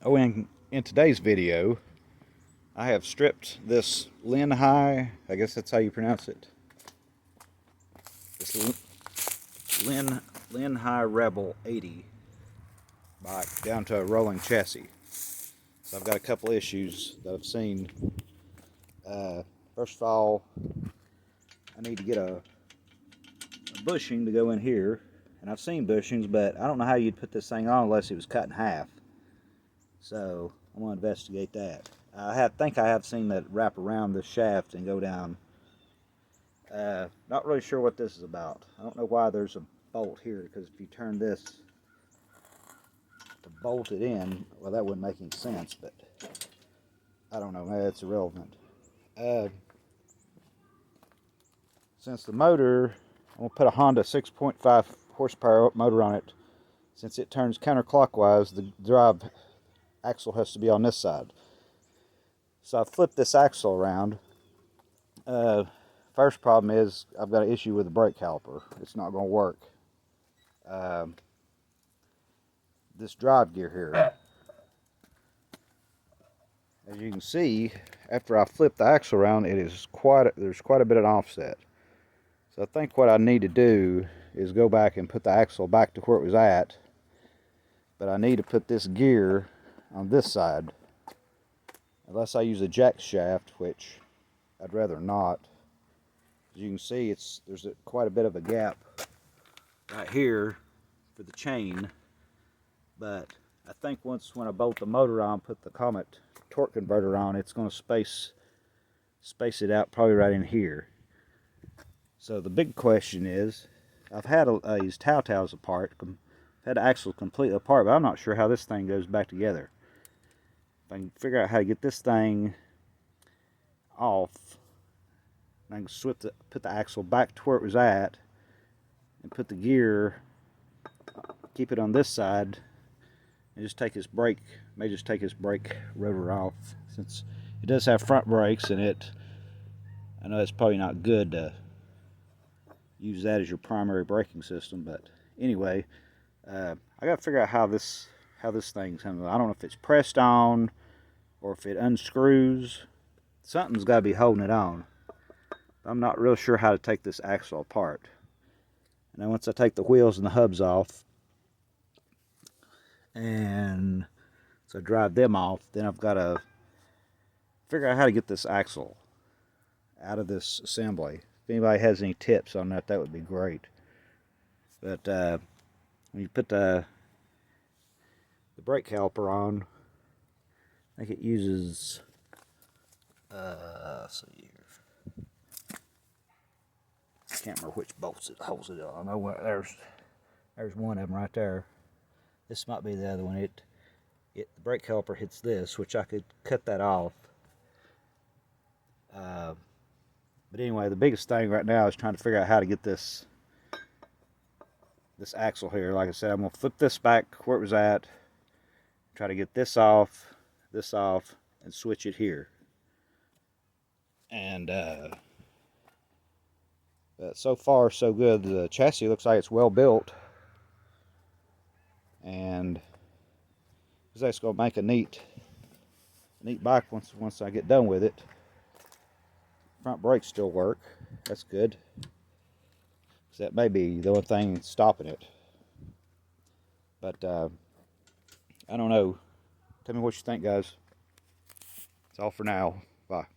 In today's video, I have stripped this Linhai, I guess that's how you pronounce it. This Linhai Rebel 80 bike down to a rolling chassis. So I've got a couple issues that I've seen. First of all, I need to get a bushing to go in here. And I've seen bushings, but I don't know how you'd put this thing on unless it was cut in half. So I'm going to investigate that. I think I have seen that wrap around this shaft and go down. Not really sure what this is about. I don't know why there's a bolt here, because if you turn this to bolt it in, well, that wouldn't make any sense, but I don't know, maybe that's irrelevant. Since the motor, I'm going to put a Honda 6.5 horsepower motor on it. Since it turns counterclockwise, the drive axle has to be on this side. So I flipped this axle around. First problem is I've got an issue with the brake caliper. It's not going to work. This drive gear here, as you can see, after I flip the axle around, there's quite a bit of an offset. So I think what I need to do is go back and put the axle back to where it was at, but I need to put this gear on this side, unless I use a jack shaft, which I'd rather not. As you can see, there's quite a bit of a gap right here for the chain, but I think when I bolt the motor on, put the Comet torque converter on, it's going to space it out probably right in here. So the big question is, I've had these tails apart, I've had the axles completely apart, but I'm not sure how this thing goes back together. If I can figure out how to get this thing off, I can put the axle back to where it was at, and put the gear, keep it on this side, and just take this brake, may just take this brake rotor off, since it does have front brakes, and I know it's probably not good to use that as your primary braking system, but anyway, I gotta figure out how this thing's handled. I don't know if it's pressed on or if it unscrews. Something's got to be holding it on. I'm not real sure how to take this axle apart. And then once I take the wheels and the hubs off, and so I drive them off, then I've got to figure out how to get this axle out of this assembly. If anybody has any tips on that, that would be great. But when you put the brake caliper on, I think it uses, let's see here. I can't remember which bolts it holds it on. I know there's one of them right there. This might be the other one. The brake caliper hits this, which I could cut that off. But anyway, the biggest thing right now is trying to figure out how to get this axle here. Like I said, I'm going to flip this back where it was at, try to get this off, and switch it here. And but so far so good. The chassis looks like it's well built, and it's actually going to make a neat bike once I get done with it. Front brakes still work. That's good. So that may be the only thing stopping it. But I don't know. Tell me what you think, guys. That's all for now. Bye.